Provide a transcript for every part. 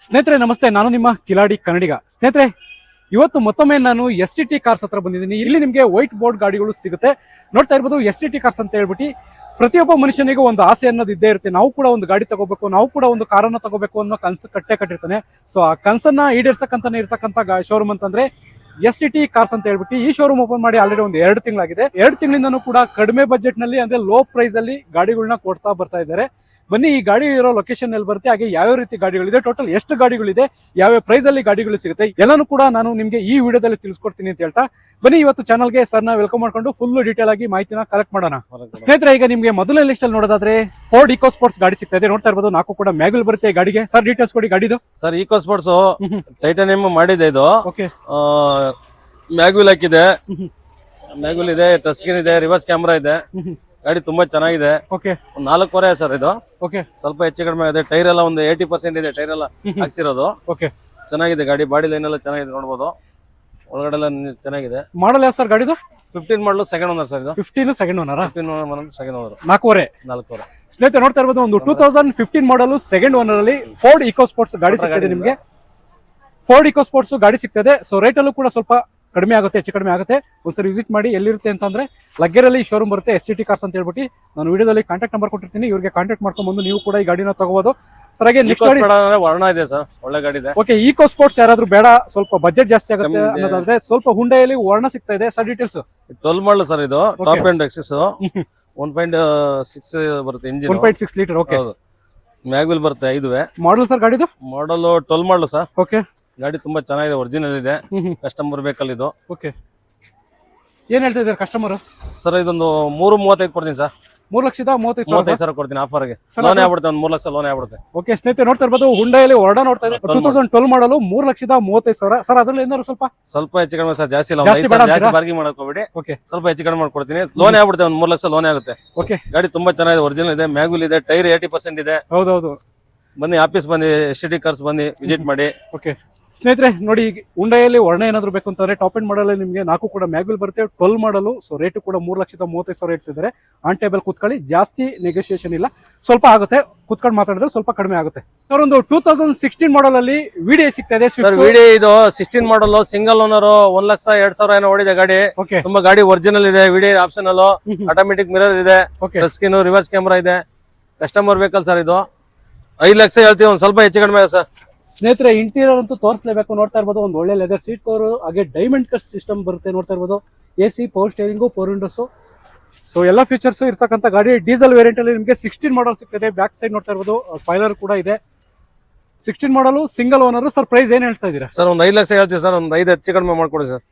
ಸ್ನೇಹಿತರೆ ನಮಸ್ತೆ, ನಾನು ನಿಮ್ಮ ಕಿಲಾಡಿ ಕನ್ನಡಿಗ. ಸ್ನೇಹಿತರೆ, ಇವತ್ತು ಮತ್ತೊಮ್ಮೆ ನಾನು STT ಕಾರ್ಸ್ ಹತ್ರ ಬಂದಿದ್ದೀನಿ. ಇಲ್ಲಿ ನಿಮಗೆ ವೈಟ್ ಬೋರ್ಡ್ ಗಾಡಿಗಳು ಸಿಗುತ್ತೆ. ನೋಡ್ತಾ ಇರ್ಬೋದು STT ಕಾರ್ಸ್ ಅಂತ ಹೇಳ್ಬಿಟ್ಟು ಪ್ರತಿಯೊಬ್ಬ ಮನುಷ್ಯನಿಗೂ ಒಂದು ಆಸೆ ಅನ್ನೋದು ಇದ್ದೇ ಇರುತ್ತೆ. ನಾವು ಕೂಡ ಒಂದು ಗಾಡಿ ತಗೋಬೇಕು, ನಾವು ಕೂಡ ಒಂದು ಕಾರನ್ನ ತಗೋಬೇಕು ಅನ್ನೋ ಕನಸು ಕಟ್ಟಿರ್ತಾನೆ. ಸೊ ಆ ಕನಸನ್ನ ಈಡೇರ್ಸಕ್ಕಂತಾನೆ ಇರ್ತಕ್ಕಂಥ ಶೋರೂಮ್ ಅಂತಂದ್ರೆ STT ಕಾರ್ಸ್ ಅಂತ ಹೇಳ್ಬಿಟ್ಟು ಈ ಶೋರೂಮ್ ಓಪನ್ ಮಾಡಿ ಆಲ್ರೆಡಿ ಒಂದು 2 ತಿಂಗಳಾಗಿದೆ. 2 ತಿಂಗಳಿಂದನೂ ಕೂಡ ಕಡಿಮೆ ಬಜೆಟ್ ನಲ್ಲಿ ಅಂದ್ರೆ ಲೋ ಪ್ರೈಸ್ ಅಲ್ಲಿ ಗಾಡಿಗಳನ್ನ ಕೊಡ್ತಾ ಬರ್ತಾ ಇದ್ದಾರೆ. ಬನ್ನಿ, ಈ ಗಾಡಿ ಇರೋ ಲೊಕೇಶನ್ ಎಲ್ಲಿ ಬರುತ್ತೆ, ಹಾಗೆ ಯಾವ ರೀತಿ ಗಾಡಿಗಳಿದೆ, ಟೋಟಲ್ ಎಷ್ಟು ಗಾಡಿಗಳಿದೆ, ಯಾವ ಪ್ರೈಸ್ ಅಲ್ಲಿ ಗಾಡಿಗಳು ಸಿಗುತ್ತೆ, ಎಲ್ಲಾನು ಕೂಡ ನಾನು ನಿಮ್ಗೆ ಈ ವಿಡಿಯೋದಲ್ಲಿ ತಿಳಿಸ್ಕೊಡ್ತೀನಿ ಅಂತ ಹೇಳ್ತಾ ಬನ್ನಿ ಇವತ್ತು ಚಾನಲ್ಗೆ ಸರ್ನ ವೆಲ್ಕಮ್ ಮಾಡ್ಕೊಂಡು ಫುಲ್ ಡೀಟೇಲ್ ಆಗಿ ಮಾಹಿತಿನ ಕಲೆಕ್ಟ್ ಮಾಡೋಣ. ಸ್ನೇಹಿತರೆ, ಈಗ ನಿಮ್ಗೆ ಮೊದಲನೇ ಲಿಸ್ಟ್ ಅಲ್ಲಿ ನೋಡೋದಾದ್ರೆ ಫೋರ್ಡ್ ಇಕೋ ಸ್ಪೋರ್ಟ್ಸ್ ಗಾಡಿ ಸಿಗ್ತಾ ಇದೆ. ನೋಡ್ತಾ ಇರ್ಬೋದು, ನಾಲ್ಕು ಕೂಡ ಮ್ಯಾಗ್ವಿಲ್ ಬರುತ್ತೆ ಗಾಡಿಗೆ. ಸರ್ ಡೀಟೇಲ್ಸ್ ಕೊಡಿ ಗಾಡಿದು. ಸರ್ ಇಕೋ ಸ್ಪೋರ್ಟ್ಸ್ ಟೈಟಾನಿಯಂ ಮಾಡಿದೆ ಇದು. ಓಕೆ, ಮ್ಯಾಗ್ವಿಲ್ ಹಾಕಿದೆ, ಮ್ಯಾಗ್ವಿಲ್ ಇದೆ, ಟಚ್ ಸ್ಕ್ರೀನ್ ಇದೆ, ರಿವರ್ಸ್ ಕ್ಯಾಮ್ರಾ ಇದೆ. ಗಾಡಿ ತುಂಬಾ ಚೆನ್ನಾಗಿದೆ. ಓಕೆ, ಒಂದು 4.5 ಸರ್ ಇದು. ಓಕೆ, ಸ್ವಲ್ಪ ಹೆಚ್ಚು ಕಡಿಮೆ ಇದೆ. ಟೈರ್ ಎಲ್ಲ ಒಂದು 80% ಇದೆ, ಟೈರ್ ಎಲ್ಲ ಹಾಕ್ಸಿರೋದು. ಓಕೆ, ಚೆನ್ನಾಗಿದೆ ಗಾಡಿ. ಬಾಡಿ ಲೈನ್ ಎಲ್ಲ ಚೆನ್ನಾಗಿದೆ, ನೋಡಬಹುದು. ಒಳಗಡೆ ಎಲ್ಲ ಚೆನ್ನಾಗಿದೆ. ಮಾಡಲ್ ಯಾವ ಸರ್ ಗಾಡಿದು? 15 ಮಾಡಲು ಸೆಕೆಂಡ್ ಓನರ್ ಸರ್ ಇದು. 15 ಸೆಕೆಂಡ್ ಓನರ್. 15 second owner. 4.5. ಸ್ನೇಹಿತರೆ, ನೋಡ್ತಾ ಇರ್ಬೋದು, ಒಂದು 2015 ಮಾಡಲ್ ಸೆಕೆಂಡ್ ಓನರ್ ಅಲ್ಲಿ ಫೋರ್ಡ್ ಇಕೋ ಸ್ಪೋರ್ಟ್ಸ್ ಗಾಡಿ ಸಿಗ್ತದೆ ನಿಮ್ಗೆ. ಫೋರ್ಡ್ ಇಕೋ ಸ್ಪೋರ್ಟ್ಸ್ ಗಾಡಿ ಸಿಗ್ತದೆ. ಸೊ ರೇಟ್ ಅಲ್ಲೂ ಕೂಡ ಸ್ವಲ್ಪ ಕಡಿಮೆ ಆಗುತ್ತೆ, ಹೆಚ್ಚು ಕಡಿಮೆ ಆಗುತ್ತೆ. ಒಂದ್ಸರಿ ವಿಸಿಟ್ ಮಾಡಿ. ಎಲ್ಲಿರುತ್ತೆ ಅಂತಂದ್ರೆ ಲಗ್ಗೆರಲ್ಲಿ ಶೋರೂಮ್ ಬರುತ್ತೆ, STT ಕಾರ್ಸ್ ಅಂತ ಹೇಳ್ಬಿಟ್ಟು. ನಾನು ವಿಡಿಯೋದಲ್ಲಿ ಕಾಂಟ್ಯಾಕ್ಟ್ ನಂಬರ್ ಕೊಟ್ಟಿರ್ತೀನಿ, ಇವ್ರಿಗೆ ಕಾಂಟ್ಯಾಕ್ಟ್ ಮಾಡ್ಕೊಂಡು ಬಂದು ನೀವು ಕೂಡ ಈ ಗಾಡಿನ ತಗೋಬಹುದು. ಸರ್ ಹಾಗೆ ನೆಕ್ಸ್ಟ್ ಗಾಡಿ ವರ್ಣ ಇದೆ ಸರ್, ಒಳ್ಳೆ ಗಾಡಿ ಇದೆ. ಓಕೆ, ಇಕೋ ಸ್ಪೋರ್ಟ್ಸ್ ಯಾರಾದ್ರೂ ಬೇಡ, ಸ್ವಲ್ಪ ಬಜೆಟ್ ಜಾಸ್ತಿ ಆಗುತ್ತೆ ಅನ್ನೋದಾದ್ರೆ ಸ್ವಲ್ಪ ಹುಂಡೈಯಲ್ಲಿ ವರ್ಣ ಸಿಗ್ತಾ ಇದೆ. Sir details. 12 ಮಾಡಲು ಸರ್ ಇದು. ಟಾಪ್ ಎಂಡ್ ಎಕ್ಸಿಸ್ 1.6 ಬರುತ್ತೆ ಇಂಜಿನ್. 1.6 ಲೀಟರ್. ಓಕೆ, ಮ್ಯಾಗ್ವಿಲ್ ಬರುತ್ತೆ 5 ಮಾಡಲ್ ಸರ್ ಗಾಡಿದು. ಮಾಡಲ್ 12 ಮಾಡಲು ಸರ್. ಓಕೆ, ಗಾಡಿ ತುಂಬಾ ಚೆನ್ನಾಗಿದೆ, ಒರಿಜಿನಲ್ ಇದೆ. ಕಸ್ಟಮರ್ ಬೇಕಲ್ಲ ಇದು. ಓಕೆ, ಏನ್ ಹೇಳ್ತಾ ಇದ್ದಾರೆ ಕಸ್ಟಮರ್? ಸರ್ ಇದೊಂದು 3.35 ಕೊಡ್ತೀನಿ ಸರ್. 3,35,000 ಕೊಡ್ತೀನಿ ಆಫರ್ಗೆ. ಲೋನ್ ಆಗ್ಬಿಡುತ್ತೆ, ಒಂದು 3 ಲಕ್ಷ ಲೋನ್ ಆಗ್ಬಿಡುತ್ತೆ. ಓಕೆ ಸ್ನೇಹಿತರೆ, ನೋಡ್ತಾ ಇರ್ಬೋದು, ಹುಂಡೈಯಲ್ಲಿ ಹೊರಡ ನೋಡ್ತಾ ಇದೆ. 2012 ಮಾಡಲು 3,35,000. ಸರ್ ಅದ್ರಲ್ಲಿ ಏನಾದ್ರು ಸ್ವಲ್ಪ ಹೆಚ್ಚು ಕಡಿಮೆ ಸರ್, ಜಾಸ್ತಿ ಇಲ್ಲ. ಜಾಸ್ತಿ ಬೇಡ ಜಾಸ್ತಿ ಬಾರ್ಗಿಂಗ್ ಮಾಡ್ಕೋಬೇಡಿ. ಓಕೆ, ಸ್ವಲ್ಪ ಹೆಚ್ಚು ಕಡಿಮೆ ಮಾಡ್ಕೊಡ್ತೀನಿ. ಲೋನ್ ಆಗ್ಬಿಡುತ್ತೆ, ಒಂದು 3 ಲಕ್ಷ ಲೋನ್ ಆಗುತ್ತೆ. ಓಕೆ, ಗಾಡಿ ತುಂಬಾ ಚೆನ್ನಾಗಿದೆ, ಒರಿಜಿನಲ್ ಇದೆ, ಮ್ಯಾಗ್ವಿಲ್ ಇದೆ, ಟೈರ್ 80% ಇದೆ. ಹೌದೌದು. ಬನ್ನಿ ಆಫೀಸ್ ಬನ್ನಿ, STT ಕಾರ್ಸ್ ಬನ್ನಿ ವಿಸಿಟ್ ಮಾಡಿ. ಓಕೆ ಸ್ನೇಹಿತರೆ, ನೋಡಿ, ಹುಂಡೈಯಲ್ಲಿ ವರ್ಣ ಏನಾದ್ರು ಬೇಕು ಅಂತಂದ್ರೆ ಟಾಪ್ ಎಂಡ್ ಮಾಡಲ್ ನಿಮಗೆ 4 ಕೂಡ ಮ್ಯಾಗ್ವಿಲ್ ಬರುತ್ತೆ. 12 ಮಾಡಲು. ಸೊ ರೇಟ್ ಕೂಡ 3,35,000 ಇರ್ತಿದ್ದಾರೆ. ಆನ್ ಟೇಬಲ್ ಕೂತ್ಕೊಳ್ಳಿ, ಜಾಸ್ತಿ ನೆಗೋಸಿಯೇಷನ್ ಇಲ್ಲ, ಸ್ವಲ್ಪ ಆಗುತ್ತೆ. ಕೂತ್ಕೊಂಡು ಮಾತಾಡಿದ್ರೆ ಸ್ವಲ್ಪ ಕಡಿಮೆ ಆಗುತ್ತೆ. ಸರ್ ಒಂದು 2016 ಮಾಡಲ್ ಅಲ್ಲಿ ವಿಡಿಯೋ ಸಿಗ್ತಾ ಇದೆ. ಸರ್ ವಿಡಿಯೋ ಇದು 16 ಮಾಡಲ್, ಸಿಂಗಲ್ ಓನರ್, 1,02,000 ಏನೋ ಓಡಿದೆ ಗಾಡಿ. ಓಕೆ, ತುಂಬಾ ಗಾಡಿ ಒರಿಜಿನಲ್ ಇದೆ. ವಿಡಿಯೋ ಆಪ್ಷನಲ್, ಆಟೋಮೆಟಿಕ್ ಮಿರರ್ ಇದೆ, okay, touch screen, reverse camera ಇದೆ. ಕಸ್ಟಮರ್ ವೆಹಿಕಲ್ ಸರ್ ಇದು. 5 ಲಕ್ಷ ಹೇಳ್ತೀವಿ, ಒಂದು ಸ್ವಲ್ಪ ಹೆಚ್ಚು ಕಡಿಮೆ ಸರ್. ಸ್ನೇಹಿತರೆ, ಇಂಟೀರಿಯರ್ ಅಂತೂ ತೋರಿಸಲೇಬೇಕು. ನೋಡ್ತಾ ಇರ್ಬೋದು, ಒಂದು ಒಳ್ಳೆ ಲೆದರ್ ಸೀಟ್ ಕವರ್, ಹಾಗೆ ಡೈಮಂಡ್ ಕಟ್ ಸಿಸ್ಟಮ್ ಬರುತ್ತೆ. ನೋಡ್ತಾ ಇರ್ಬೋದು, AC, power steering, power Windows. So ಎಲ್ಲ ಫೀಚರ್ಸ್ ಇರ್ತಕ್ಕಂಥ ಗಾಡಿ. ಡೀಸೆಲ್ ವೇರಿಯಂಟ್ ಅಲ್ಲಿ ನಿಮಗೆ 16 ಮಾಡಲ್ ಸಿಗ್ತದೆ. ಬ್ಯಾಕ್ ಸೈಡ್ ನೋಡ್ತಾ ಇರ್ಬೋದು, ಸ್ಪಾಯ್ಲರ್ ಕೂಡ ಇದೆ. 16 ಮಾಡಲು, ಸಿಂಗಲ್ ಓನರ್. ಸರ್ ಪ್ರೈಸ್ ಏನ್ ಹೇಳ್ತಾ ಇದೀರಾ? ಸರ್ ಒಂದು 5 ಲಕ್ಷ ಹೇಳ್ತೀವಿ ಸರ್, ಒಂದು 5 ಹೆಚ್ಚು ಕಡಿಮೆ ಮಾಡ್ಕೊಡಿ ಸರ್.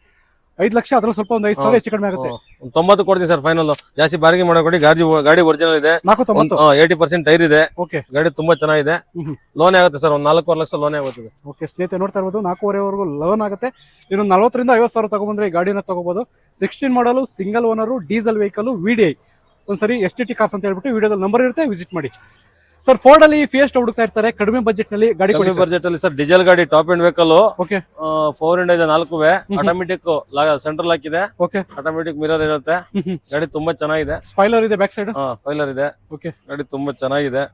5 ಲಕ್ಷ, ಅದ್ರಲ್ಲಿ ಸ್ವಲ್ಪ ಒಂದು 5,000 ಹೆಚ್ಚು ಕಡಿಮೆ ಆಗುತ್ತೆ. 90 ಕೊಡ್ತೀನಿ ಸರ್ ಫೈನಲ್. ಜಾಸ್ತಿ ಬಾರ್ಗಿಂಗ್ ಮಾಡ್ಕೊಡಿ. ಗಾಡಿ ಒರಿಜಿನಲ್ ಇದೆ, 80% ಟೈರ್ ಇದೆ. ಓಕೆ, ಗಾಡಿ ತುಂಬಾ ಚೆನ್ನಾಗಿದೆ. ಲೋನ್ ಆಗುತ್ತೆ ಸರ್, ಒಂದು 4.5 ಲಕ್ಷ ಲೋನ್ ಆಗುತ್ತೆ. ಓಕೆ ಸ್ನೇಹಿತರೆ, ನೋಡ್ತಾ ಇರ್ಬೋದು, 4.5ವರೆಗೂ ಲೋನ್ ಆಗುತ್ತೆ. ಇನ್ನೊಂದು 40,000 ರಿಂದ 50,000 ತಗೊಂಡ್ಬಂದ್ರೆ ಈ ಗಾಡಿನ ತಗೋಬಹುದು. 16 ಮಾಡಲು, single owner, diesel vehicle, VDI. ಒಂದ್ಸರಿ STT ಕಾರ್ಸ್ ಅಂತ ಹೇಳ್ಬಿಟ್ಟು ವಿಡಿಯೋದಲ್ಲಿ ನಂಬರ್ ಇರುತ್ತೆ, ವಿಸಿಟ್ ಮಾಡಿ. ಸರ್ ಫೋರ್ಡ್ ಅಲ್ಲಿ ಫಿಯೆಸ್ಟಾ ಹುಡುಕ್ತಾ ಇರ್ತಾರೆ ಕಡಿಮೆ ಬಜೆಟ್ ನಲ್ಲಿ ಗಾಡಿ. ಕಡಿಮೆ ಬಜೆಟ್ ಅಲ್ಲಿ ಸರ್ ಡೀಸೆಲ್ ಗಾಡಿ, ಟಾಪ್ ಎಂಡ್ ವೆಹಿಕಲ್. ಓಕೆ, 4 ಇಂಡ ಇದೆ, 4 ಆಟೋಮೆಟಿಕ್ ಸೆಂಟ್ರಲ್ ಹಾಕಿದೆ. ಓಕೆ, ಆಟೋಮೆಟಿಕ್ ಮಿರರ್ ಇರುತ್ತೆ. ಗಾಡಿ ತುಂಬಾ ಚೆನ್ನಾಗಿದೆ. ಸ್ಪಾಯ್ಲರ್ ಇದೆ ಬ್ಯಾಕ್ ಸೈಡ್. ಫೈಲರ್ ಇದೆ. ಓಕೆ, ಗಾಡಿ ತುಂಬಾ ಚೆನ್ನಾಗಿದೆ.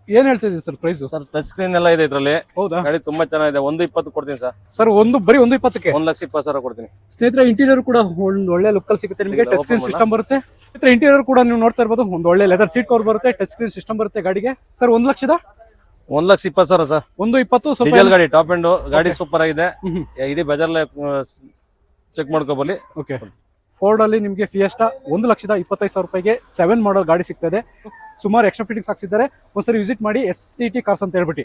ಏನ್ ಹೇಳ್ತಿದ್ದೀವಿ sir price? Sir touch screen ಎಲ್ಲ ಇದೆ ಇದ್ರಲ್ಲಿ. ಹೌದಾ? ಗಾಡಿ ತುಂಬಾ ಚೆನ್ನಾಗಿದೆ. 1.20 ಕೊಡ್ತೀನಿ ಸರ್. ಸರ್ ಬರೀ 1.20ಕ್ಕೆ 1,20,000 ಕೊಡ್ತೀನಿ. ಸ್ನೇಹಿತರೆ, ಇಂಟೀರಿಯರ್ ಕೂಡ ಒಂದು ಒಳ್ಳೆ ಲುಕ್ ಅಲ್ಲಿ ಸಿಗುತ್ತೆ ನಿಮಗೆ. ಟಚ್ ಸ್ಕ್ರೀನ್ ಸಿಸ್ಟಮ್ ಬರುತ್ತೆ. ಸ್ನೇಹಿತರೆ, ಇಂಟೀರಿಯರ್ ಕೂಡ ನೀವು ನೋಡ್ತಾ ಇರ್ಬೋದು, ಒಂದು ಒಳ್ಳೆ ಲೆದರ್ ಸೀಟ್ ಕವರ್ ಬರುತ್ತೆ, ಟಚ್ ಸ್ಕ್ರೀನ್ ಸಿಸ್ಟಮ್ ಬರುತ್ತೆ ಗಾಡಿಗೆ. Sir 1,20,000 sir. 1.20 ಡೀಸೆಲ್ ಗಾಡಿ, ಟಾಪ್ ಎಂಡ್ ಗಾಡಿ ಸೂಪರ್ ಆಗಿದೆ. ಇಡೀ ಬಜಾರ್ ಚೆಕ್ ಮಾಡ್ಕೋಬಲ್ಲಿ. ಓಕೆ, ಫೋರ್ಡ್ ಅಲ್ಲಿ ನಿಮಗೆ ಫಿಯೆಸ್ಟಾ 1,25,000 ರೂಪಾಯಿಗೆ 7 ಮಾಡಲ್ ಗಾಡಿ ಸಿಗ್ತದೆ. ಸುಮಾರು ಎಕ್ಸ್ಟ್ರಾ ಫಿಟ್ಟಿಂಗ್ಸ್ ಹಾಕ್ಸಿದ್ದಾರೆ. ಒಂದ್ಸರಿ ವಿಸಿಟ್ ಮಾಡಿ, STT ಕಾರ್ಸ್ ಅಂತ ಹೇಳ್ಬಿಟ್ಟು.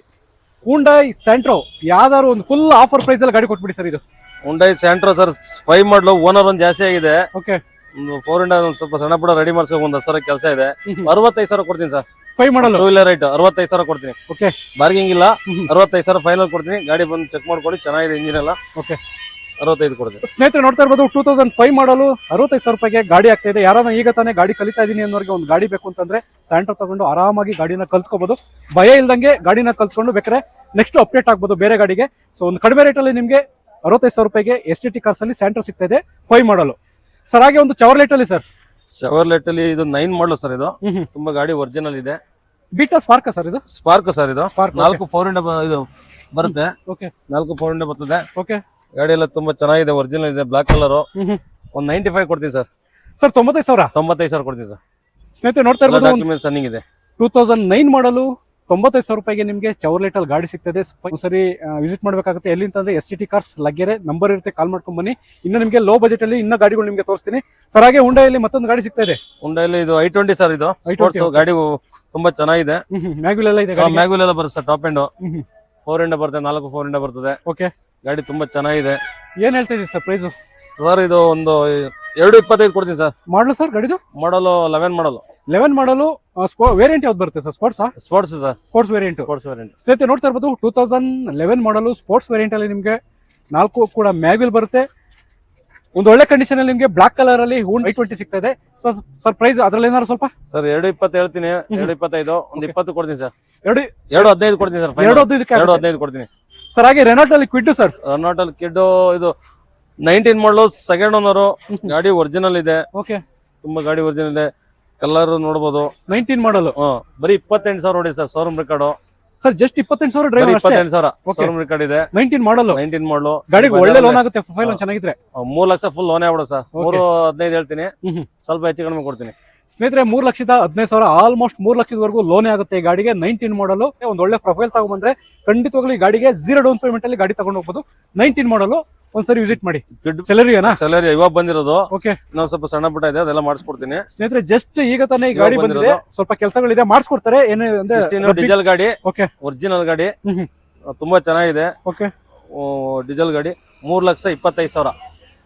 ಹುಂಡೈ ಸ್ಯಾಂಟ್ರೋ ಯಾವ್ದಾದ್ರು ಒಂದು ಫುಲ್ ಆಫರ್ ಪ್ರೈಸ್ ಅಲ್ಲಿ ಗಾಡಿ ಕೊಟ್ಬಿಡಿ ಸರ್. ಇದು ಹುಂಡೈ ಸ್ಯಾಂಟ್ರೋ ಸರ್ 5 ಮಾಡಲು, ಓನರ್ ಒಂದು ಜಾಸ್ತಿ ಆಗಿದೆ. ಓಕೆ, ಒಂದು 4 ಇಂಡ ಒಂದು ಸ್ವಲ್ಪ ಸಣ್ಣ ಪುಡ ರೆಡಿ ಮಾಡ್ಸೋ ಒಂದು 10,000 ಕೆಲಸ ಇದೆ. 65,000 ಕೊಡ್ತೀನಿ ಸರ್. 5 ಮಾಡಲ್ 2 ವೀಲರ್ ರೈಟ್ 65,000 ಕೊಡ್ತೀನಿ. ಓಕೆ, ಬಾರ್ಗಿಂಗ್ ಇಲ್ಲ. 65,000 ಫೈನಲ್ ಕೊಡ್ತೀನಿ. ಗಾಡಿ ಬಂದು ಚೆಕ್ ಮಾಡ್ಕೊಡಿ, ಚೆನ್ನಾಗಿದೆ ಇಂಜಿನ್ ಎಲ್ಲ. ಓಕೆ, 65 ಕೊಡ್ತೀನಿ. ಸ್ನೇಹಿತರೆ, ನೋಡ್ತಾ ಇರ್ಬೋದು, 2005 ಮಾಡಲು 65,000 ರೂಪಾಯಿಗೆ ಗಾಡಿ ಆಗ್ತಾ ಇದೆ. ಯಾರನ್ನ ಈಗ ತಾನೇ ಗಾಡಿ ಕಲಿತಾ ಇದೀನಿ ಅನ್ನೋರಿಗೆ ಒಂದು ಗಾಡಿ ಬೇಕು ಅಂತಂದ್ರೆ ಸ್ಯಾಂಟ್ರೋ ತಗೊಂಡು ಆರಾಮಾಗಿ ಗಾಡಿನ ಕಲ್ತ್ಕೋಬಹುದು. ಭಯ ಇಲ್ದಂಗೆ ಗಾಡಿನ ಕಲ್ತ್ಕೊಂಡು ಬೇಕಾದ್ರೆ ನೆಕ್ಸ್ಟ್ ಅಪ್ಡೇಟ್ ಆಗ್ಬೋದು ಬೇರೆ ಗಾಡಿಗೆ. ಸೊ ಒಂದು ಕಡಿಮೆ ರೇಟ್ ಅಲ್ಲಿ ನಿಮಗೆ 65,000 ರೂಪಾಯಿಗೆ STT ಕಾರ್ಸ್ ಅಲ್ಲಿ ಸ್ಯಾಂಟ್ರೋ ಸಿಗ್ತಾ ಇದೆ, 5 ಮಾಡಲು. ಸರ್ ಹಾಗೆ ಒಂದು ಚವರ್ಲೆಟ್ ಅಲ್ಲಿ ಸರ್, ಶವರ್ಲೆಟ್ ಅಲ್ಲಿ ಇದು 9 ಮಾಡಲು ಸರ್. ಇದು ತುಂಬಾ ಗಾಡಿ ಒರಿಜಿನಲ್ ಇದೆ. Beta spark sir. ಇದು ಸ್ಪಾರ್ಕ್ ಸರ್. ಇದು Spark, 4 4 ಇಂಡ ಇದು ಬರುತ್ತೆ. ಓಕೆ 4 4 ಇಂಡ ಬರ್ತದೆ. ಓಕೆ ಗಾಡಿ ಎಲ್ಲ ತುಂಬಾ ಚೆನ್ನಾಗಿದೆ, ಒರಿಜಿನಲ್ ಇದೆ, ಬ್ಲಾಕ್ ಕಲರ್. ಒಂದು 95 ಕೊಡ್ತೀನಿ ಸರ್. ಸರ್ 95,000. 95,000 ಕೊಡ್ತೀನಿ ಸರ್. ಸ್ನೇಹಿತರೆ ನೋಡ್ತಾ ಇರ್ಬೋದು ಡಾಕ್ಯುಮೆಂಟ್ಸ್ ರನ್ನಿಂಗ್ ಇದೆ. 2009 ಮಾಡಲು 95,000 ರೂಪಾಯಿಗೆ ನಿಮಗೆ ಚೌರ್ಲೆಟ್ ಅಲ್ಲಿ ಗಾಡಿ ಸಿಗ್ತದೆ. ಒಂದ್ಸರಿ ವಿಸಿಟ್ ಮಾಡ್ಬೇಕಾಗುತ್ತೆ. ಎಲ್ಲಿ ಅಂತಂದ್ರೆ STT ಕಾರ್ಸ್ ಲಗ್ಗೆರೆ, ನಂಬರ್ ಇರುತ್ತೆ, ಕಾಲ್ ಮಾಡ್ಕೊಂಡ್ ಬನ್ನಿ. ಇನ್ನು ನಿಮಗೆ ಲೋ ಬಜೆಟ್ ಅಲ್ಲಿ ಇನ್ನ ಗಾಡಿಗಳು ನಿಮಗೆ ತೋರಿಸ್ತೀನಿ ಸರ್. ಹಾಗೆ ಹುಂಡೈಯಲ್ಲಿ ಮತ್ತೊಂದು ಗಾಡಿ ಸಿಗ್ತಾ ಇದೆ. ಹುಂಡೈಲಿ ಇದು i20 ಸರ್. ಇದು ಸ್ಪೋರ್ಟ್ಸ್ ಗಾಡಿ ತುಂಬಾ ಚೆನ್ನಾಗಿದೆ. ಮ್ಯಾಗ್ವಿಲ್ ಎಲ್ಲ ಇದೆ. ಮ್ಯಾಗ್ವಿಲ್ ಎಲ್ಲ ಬರುತ್ತೆ ಸರ್. ಟಾಪ್ ಎಂಡ್ 4 ಇಂಡ ಬರ್ತದೆ, 4 4 ಇಂಡ ಬರ್ತದೆ. ಓಕೆ ಗಾಡಿ ತುಂಬಾ ಚೆನ್ನಾಗಿದೆ. ಏನ್ ಹೇಳ್ತಾ ಇದೀವಿ ಸರ್ ಪ್ರೈಸ್? ಸರ್ ಇದು ಒಂದು 225 ಕೊಡ್ತೀನಿ ಸರ್. ಮಾಡಲು ಸರ್ ಗಾಡಿದು ಮಾಡಲು 11 ಮಾಡಲು. 11 ಮಾಡಲು ವೇರಿಯಂಟ್ ಯಾವ್ದು ಬರುತ್ತೆ sir? Sports sir. Sports variant. ಸ್ನೇಹಿತರೆ ನೋಡ್ತಾ ಇರ್ಬೋದು 2011 ಮಾಡಲು ಸ್ಪೋರ್ಟ್ಸ್ ವೇರಿಯಂಟ್ ಅಲ್ಲಿ ನಿಮಗೆ 4 ಕೂಡ ಮ್ಯಾಗ್ವಿಲ್ ಬರುತ್ತೆ. ಒಂದು ಒಳ್ಳೆ ಕಂಡೀಷನ್ ಅಲ್ಲಿ ನಿಮಗೆ ಬ್ಲಾಕ್ ಕಲರ್ ಅಲ್ಲಿ i20 ಸಿಗ್ತಾ ಇದೆ. ಸರ್ ಪ್ರೈಸ್ ಅದ್ರಲ್ಲಿ ಏನಾದ್ರು ಸ್ವಲ್ಪ? ಸರ್ 220 ಹೇಳ್ತೀನಿ. 225 ಒಂದು 20 ಕೊಡ್ತೀನಿ ಸರ್. 215 ಕೊಡ್ತೀನಿ ಸರ್. 215 ಕೊಡ್ತೀನಿ ಸರ್. ಹಾಗೆ ರೆನಾಲ್ಟ್ ಅಲ್ಲಿ ಕ್ವಿಡ್ ಸರ್. ರೆನಾಲ್ಟ್ ಅಲ್ಲಿ ಕಿಡ್ ಇದು 19 ಮಾಡಲು, ಸೆಕೆಂಡ್ ಓನರ್. ಗಾಡಿ ಒರಿಜಿನಲ್ ಇದೆ. ಓಕೆ ತುಂಬಾ ಗಾಡಿ ಒರಿಜಿನಲ್ ಇದೆ. ಕಲರ್ ನೋಡಬಹುದು. 19 ಮಾಡಲು ಬರೀ 28,000 ನೋಡಿ sir. Showroom record sir. Just 28,000 drive. 28,000 showroom record ಇದೆ. 19 ಮಾಡಲು. 19 ಮಾಡಲು ಗಾಡಿಗೆ ಒಳ್ಳೆ ಲೋನ್ ಆಗುತ್ತೆ. ಪ್ರೊಫೈಲ್ ಒಂದು ಚೆನ್ನಾಗಿದ್ರೆ 3 ಲಕ್ಷ ಫುಲ್ ಲೋನ್ ಆಗ್ಬಿಡು ಸರ್. 315 ಹೇಳ್ತೀನಿ. ಸ್ವಲ್ಪ ಹೆಚ್ಚು ಕಡಿಮೆ ಕೊಡ್ತೀನಿ ಸ್ನೇಹಿತರೆ. 3,15,000 ಆಲ್ಮೋಸ್ಟ್ 3 ಲಕ್ಷದವರೆಗೂ ಲೋನ್ ಆಗುತ್ತೆ ಈ ಗಾಡಿಗೆ. 19 ಮಾಡಲು ಒಂದು ಒಳ್ಳೆ ಪ್ರೊಫೈಲ್ ತಗೊಂಡ್ಬಂದ್ರೆ ಖಂಡಿತವಾಗ್ಲೂ ಈ ಗಾಡಿಗೆ 0 ಡೌನ್ ಪೇಮೆಂಟ್ ಅಲ್ಲಿ ಗಾಡಿ ತಗೊಂಡು ಹೋಗ್ಬೋದು. 19 ಮಾಡಲು ಒಂದ್ಸರಿ ವಿಸಿಟ್ ಮಾಡಿ. ಸ್ಯಾಲರಿ ಇವಾಗ ಬಂದಿರೋದು. ಓಕೆ ನಾವು ಸ್ವಲ್ಪ ಸಣ್ಣ ಪುಟ್ಟ ಇದೆ, ಅದೆಲ್ಲ ಮಾಡಿಸ್ಕೊಡ್ತೀನಿ ಸ್ನೇಹಿತರೆ. ಜಸ್ಟ್ ಈಗ ತಾನೇ ಈ ಗಾಡಿ ಬಂದಿದೆ, ಸ್ವಲ್ಪ ಕೆಲಸಗಳಿದೆ, ಮಾಡಿಸ್ಕೊಡ್ತಾರೆ. ಏನು ಅಂದ್ರೆ ಡೀಸೆಲ್ ಗಾಡಿ. ಓಕೆ ಒರಿಜಿನಲ್ ಗಾಡಿ ತುಂಬಾ ಚೆನ್ನಾಗಿದೆ. ಓಕೆ ಡೀಸೆಲ್ ಗಾಡಿ 3,25,000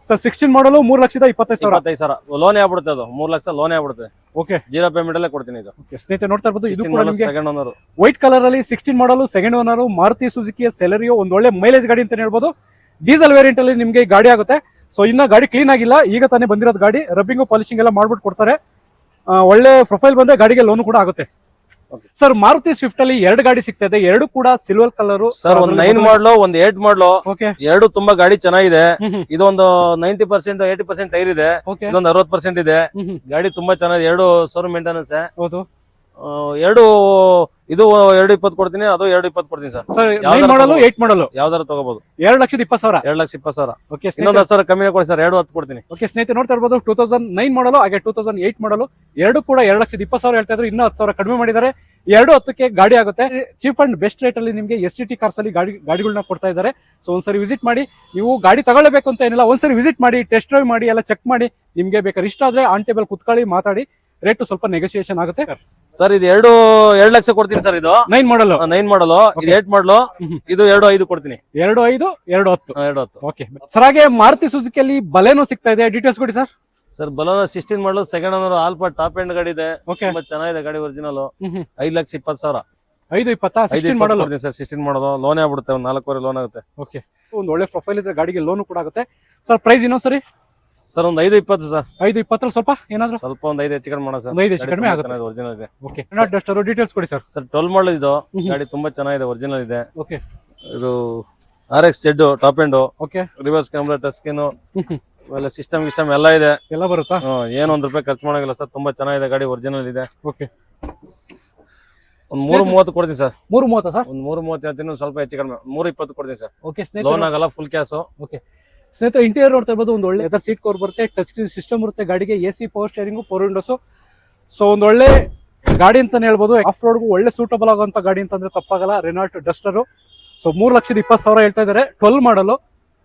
ಸರ್. 16 ಮಾಡಲು 3,25,000 ಲೋನ್ ಆಗ್ಬಿಡುತ್ತೆ. ಅದು 3 ಲಕ್ಷ ಲೋನ್ ಆಗ್ಬಿಡುತ್ತೆ. ಓಕೆ 0 ಪೇಮೆಂಟ್ ಅಲ್ಲೇ ಕೊಡ್ತೀನಿ ಇದು. ಸ್ನೇಹಿತರೆ ನೋಡ್ತಾ ಇರ್ಬೋದು ಇದು ಕೂಡ ನಿಮಗೆ ಸೆಕೆಂಡ್ ಓನರ್ ವೈಟ್ ಕಲರ್ ಅಲ್ಲಿ 16 ಮಾಡಲು ಸೆಕೆಂಡ್ ಓನರ್ ಮಾರುತಿ ಸುಜುಕಿಯ ಸೆಲೆರಿಯೋ. ಒಂದು ಒಳ್ಳೆ ಮೈಲೇಜ್ ಗಾಡಿ ಅಂತ ಹೇಳ್ಬೋದು. ಡೀಸೆಲ್ ವೇರಿಯಂಟ್ ಅಲ್ಲಿ ನಿಮಗೆ ಗಾಡಿ ಆಗುತ್ತೆ. ಸೊ ಇನ್ನ ಗಾಡಿ ಕ್ಲೀನ್ ಆಗಿಲ್ಲ, ಈಗ ತಾನೇ ಬಂದಿರೋದು ಗಾಡಿ. ರಬ್ಬಿಂಗು ಪಾಲಿಶಿಂಗ್ ಎಲ್ಲ ಮಾಡ್ಬಿಟ್ಟು ಕೊಡ್ತಾರೆ. ಒಳ್ಳೆ ಪ್ರೊಫೈಲ್ ಬಂದ್ರೆ ಗಾಡಿಗೆ ಲೋನ್ ಕೂಡ ಆಗುತ್ತೆ ಸರ್. ಮಾರುತಿ ಸ್ವಿಫ್ಟ್ ಅಲ್ಲಿ 2 ಗಾಡಿ ಸಿಗ್ತಾ ಇದೆ. 2 ಕೂಡ ಸಿಲ್ವರ್ ಕಲರ್ ಸರ್. ಒಂದು 9 ಮಾಡಲು, ಒಂದು 8 ಮಾಡಲು. ಓಕೆ 2 ತುಂಬಾ ಗಾಡಿ ಚೆನ್ನಾಗಿದೆ. ಇದೊಂದು 90% 80% ಟೈರ್ ಇದೆ. ಇದೊಂದು 60% ಇದೆ. ಗಾಡಿ ತುಂಬಾ ಚೆನ್ನಾಗಿದೆ. 2 ಶೋರೂಮ್ ಮೇಂಟೆನೆನ್ಸ್. ಹೌದು. 2 ಇದು 220 ಕೊಡ್ತೀನಿ, ಅದು 220 ಕೊಡ್ತೀನಿ ಸರ್. 9 ಮಾಡಲು 8 ಮಾಡಲು ಯಾವ್ದಾರು ತಗೋಬಹುದು. 2,20,000. 2,20,000. ಓಕೆ ಇನ್ನೊಂದು 10,000 ಕಮ್ಮಿ ಕೊಡಿ ಸರ್. 210 ಕೊಡ್ತೀನಿ. ಓಕೆ ಸ್ನೇಹಿತರೆ ನೋಡ್ತಾ ಇರ್ಬೋದು 2009 ಮಾಡಲು ಹಾಗೆ 2008 ಮಾಡಲು 2 ಕೂಡ 2,20,000 ಹೇಳ್ತಾ ಇದ್ರು. ಇನ್ನೂ 10,000 ಕಡಿಮೆ ಮಾಡಿದ್ದಾರೆ. 210ಕ್ಕೆ ಗಾಡಿ ಆಗುತ್ತೆ. ಚೀಪ್ ಅಂಡ್ ಬೆಸ್ಟ್ ರೇಟ್ ಅಲ್ಲಿ ನಿಮಗೆ STT ಕಾರ್ಸ್ ಅಲ್ಲಿ ಗಾಡಿಗಳನ್ನ ಕೊಡ್ತಾ ಇದ್ದಾರೆ. ಸೊ ಒಂದ್ಸರಿ ವಿಸಿಟ್ ಮಾಡಿ. ನೀವು ಗಾಡಿ ತಗೊಳ್ಳೇಬೇಕು ಅಂತ ಏನಿಲ್ಲ, ಒಂದ್ಸರಿ ವಿಸಿಟ್ ಮಾಡಿ, ಟೆಸ್ಟ್ ಡ್ರೈವ್ ಮಾಡಿ, ಎಲ್ಲ ಚೆಕ್ ಮಾಡಿ. ನಿಮ್ಗೆ ಬೇಕಾದ್ರೆ ಇಷ್ಟ ಆದ್ರೆ ಆನ್ ಟೇಬಲ್ ಕುತ್ಕೊಳ್ಳಿ, ಮಾತಾಡಿ. ರೇಟ್ ಸ್ವಲ್ಪ ನೆಗೋಸಿಯೇಷನ್ ಆಗುತ್ತೆ ಸರ್. ಇದು 2 ಲಕ್ಷ ಕೊಡ್ತೀನಿ ಸರ್. ಇದು 9 ಮಾಡಲು. 9 ಮಾಡಲು. ಇದು 8 ಮಾಡಲು. ಇದು 2.5 ಕೊಡ್ತೀನಿ. 2.5 2.10. 2.10. Okay sir. ಹಾಗೆ ಮಾರುತಿ ಸುಜುಕಿಯಲ್ಲಿ ಬಲೆನೋ ಸಿಗ್ತಾ ಇದೆ. ಡೀಟೇಲ್ಸ್ ಕೊಡಿ ಸರ್. ಸರ್ ಬಲೋನ 16 ಮಾಡಲು, second owner, alpha top end ಗಾಡಿ ಇದೆ. ಓಕೆ ತುಂಬಾ ಚೆನ್ನಾಗಿದೆ ಗಾಡಿ. ಒರಿಜಿನಲ್ 5,20,000. 5.20 16 ಮಾಡಲು ಸರ್. 16 ಮಾಡೋದು ಲೋನ್ ಆಗ್ಬಿಡುತ್ತೆ. ಒಂದು 4 ಲೋನ್ ಆಗುತ್ತೆ. ಓಕೆ ಒಂದು ಒಳ್ಳೆ ಪ್ರೊಫೈಲ್ ಇದ್ರೆ ಗಾಡಿಗೆ ಲೋನ್ ಕೂಡ ಆಗುತ್ತೆ ಸರ್. ಪ್ರೈಸ್ ಇನ್ನೊಂದ್ ಸರಿ ಸರ್ ಒಂದು 5.20 ಸರ್. 5.20 ಸ್ವಲ್ಪ ಏನಾದ್ರು ಸ್ವಲ್ಪ ಒಂದು 5 ಹೆಚ್ಚು ಕಡಿಮೆ ಮಾಡೋಣ ಸರ್. 5 ಹೆಚ್ಚು ಕಡಿಮೆ ಆಗುತ್ತೆ. ಒರಿಜಿನಲ್ ಇದೆ. ಓಕೆ ರೆನಾಲ್ಟ್ ಡಸ್ಟರ್ ಡೀಟೇಲ್ಸ್ ಕೊಡಿ ಸರ್. ಸರ್ 12 ಮಾಡಲ್ ಇದು ಗಾಡಿ ತುಂಬಾ ಚೆನ್ನಾಗಿದೆ. ಒರಿಜಿನಲ್ ಇದೆ. ಓಕೆ ಇದು RX Z top end. Okay reverse camera, touch screen, ಆಮೇಲೆ ಸಿಸ್ಟಮ್ ಎಲ್ಲ ಇದೆ. ಎಲ್ಲ ಬರುತ್ತಾ? ಏನು ₹1 ಖರ್ಚು ಮಾಡೋಂಗಿಲ್ಲ ಸರ್. ತುಂಬಾ ಚೆನ್ನಾಗಿದೆ ಗಾಡಿ. ಒರಿಜಿನಲ್ ಇದೆ. ಓಕೆ ಒಂದು 3.30 ಕೊಡ್ತೀನಿ ಸರ್. 3.30 ಸರ್. ಒಂದು 3.30 ಹೇಳ್ತೀನಿ, ಸ್ವಲ್ಪ ಹೆಚ್ಚು ಕಡಿಮೆ 3.20 ಕೊಡ್ತೀನಿ ಸರ್. ಓಕೆ ಲೋನ್ ಆಗಲ್ಲ, ಫುಲ್ ಕ್ಯಾಶ್. ಓಕೆ ಸ್ನೇಹಿತರೆ ಇಂಟೀರಿಯರ್ ನೋಡ್ತಾ ಇರ್ಬೋದು. ಒಂದು ಒಳ್ಳೆ ಲೆದರ್ ಸೀಟ್ ಕವರ್ ಬರುತ್ತೆ, ಟಚ್ ಸ್ಕ್ರೀನ್ ಸಿಸ್ಟಮ್ ಇರುತ್ತೆ ಗಾಡಿಗೆ, AC power steering, power Windows. So ಒಂದು ಒಳ್ಳೆ ಗಾಡಿ ಅಂತಾನೆ ಹೇಳ್ಬೋದು. ಆಫ್ ರೋಡ್ಗೂ ಒಳ್ಳೆ ಸೂಟಬಲ್ ಆಗುವಂತ ಗಾಡಿ ಅಂತಂದ್ರೆ ತಪ್ಪಾಗಲ್ಲ. Renault Duster. ಸೊ 3,20,000 ಹೇಳ್ತಾ ಇದ್ದಾರೆ. 12 ಮಾಡಲು.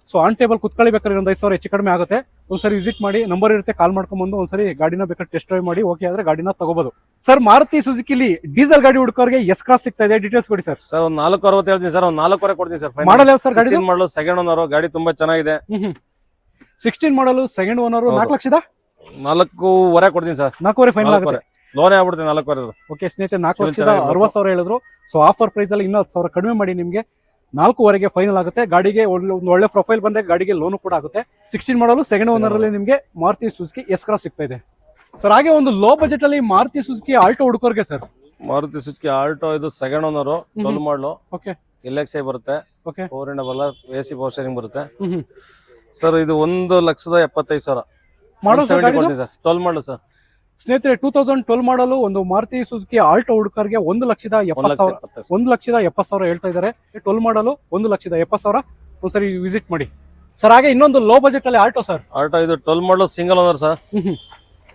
ಸೊ ಆನ್ ಟೇಬಲ್ ಕುತ್ಕೊಳ್ಳಿ, ಬೇಕಾದ್ರೆ ಒಂದು 5,000 ಹೆಚ್ಚು ಕಡಿಮೆ ಆಗುತ್ತೆ. ಒಂದ್ಸರಿ ವಿಸಿಟ್ ಮಾಡಿ, ನಂಬರ್ ಇರುತ್ತೆ, ಕಾಲ್ ಮಾಡ್ಕೊಂಡ್ಬಂದು ಒಂದ್ಸರಿ ಗಾಡಿನ ಬೇಕಾದ್ರೆ ಟೆಸ್ಟ್ ಡ್ರೈವ್ ಮಾಡಿ. ಓಕೆ ಆದ್ರೆ ಗಾಡಿನ ತಗೋಬಹುದು ಸರ್. ಮಾರುತಿ ಸುಜುಕಿಲಿ ಡೀಸೆಲ್ ಗಾಡಿ ಹುಡುಕೋರಿಗೆ S ಕ್ರಾಸ್ ಸಿಗ್ತಾ ಇದೆ. ಡೀಟೇಲ್ಸ್ ಕೊಡಿ ಸರ್. ಸರ್ ಒಂದು 4.60 ಹೇಳ್ತೀನಿ ಸರ್. ಒಂದು 4.25 ಕೊಡ್ತೀನಿ ಸರ್. ಮಾಡಲ್ ಯಾವ ಸರ್ ಗಾಡಿ? ಮಾಡಲು, ಸೆಕೆಂಡ್ ಓನರ್. ಗಾಡಿ ತುಂಬಾ ಚೆನ್ನಾಗಿದೆ. 16 ಮಾಡಲು, ಸೆಕೆಂಡ್ ಓನರ್. 4,00,000 4.25 ಕೊಡ್ತೀನಿ ಸರ್. 4.5 ಫೈನಲ್ ಆಗುತ್ತೆ. ಲೋನ್ ಆಗ್ಬಿಡುತ್ತೆ 4.25. ಓಕೆ ಸ್ನೇಹಿತರೆ 4,60,000 ಹೇಳಿದ್ರು. ಸೊ ಆಫರ್ ಪ್ರೈಸ್ ಅಲ್ಲಿ ಇನ್ನೂ 10,000 ಕಡಿಮೆ ಮಾಡಿ ನಿಮ್ಗೆ 4.25 ಫೈನಲ್ ಆಗುತ್ತೆ. ಗಾಡಿಗೆ ಒಂದು ಒಳ್ಳೆ ಪ್ರೊಫೈಲ್ ಬಂದ್ರೆ ಗಾಡಿಗೆ ಲೋನ್ ಕೂಡ ಆಗುತ್ತೆ. 16 ಮಾಡಲು, ಸೆಕೆಂಡ್ ಓನರ್ ಅಲ್ಲಿ ನಿಮ್ಗೆ ಮಾರುತಿ ಸುಜುಕಿ S ಕ್ರಾಸ್ ಸಿಗ್ತಾ ಇದೆ ಸರ್. ಹಾಗೆ ಒಂದು ಲೋ ಬಜೆಟ್ ಅಲ್ಲಿ ಮಾರುತಿ ಸುಜುಕಿ ಆಲ್ಟೋ ಹುಡುಕೋರ್ಗೆ ಸರ್. ಮಾರುತಿ ಸುಜುಕಿ ಆಲ್ಟೋ ಇದು second owner. 12 model. Okay LXi ಬರುತ್ತೆ. ಓಕೆ 4 ಇಂಡ ಬಲ್ಲ, AC ಪವರ್ ಸ್ಟೇರಿಂಗ್ ಬರುತ್ತೆ ಸರ್. ಇದು 1,75,000 ಮಾಡಲ್ ಸರ್. 70 ಕೊಡ್ತೀನಿ ಸರ್. 12 ಮಾಡಲು ಸರ್. ಸ್ನೇಹಿತರೆ 2012 ಮಾಡಲು ಒಂದು ಮಾರುತಿ ಸುಜುಕಿ ಆಲ್ಟೋ ಹುಡುಕರ್ಗೆ 1,70,000 1,70,000 ಹೇಳ್ತಾ ಇದ್ದಾರೆ. 12 ಮಾಡಲು 1,70,000 ಒಂದ್ಸರಿ ವಿಸಿಟ್ ಮಾಡಿ ಸರ್. ಹಾಗೆ ಇನ್ನೊಂದು ಲೋ ಬಜೆಟ್ ಅಲ್ಲಿ ಆಲ್ಟೋ ಸರ್. ಆಲ್ಟೋ ಇದು 12 ಮಾಡಲು ಸಿಂಗಲ್ ಓನರ್ ಸರ್.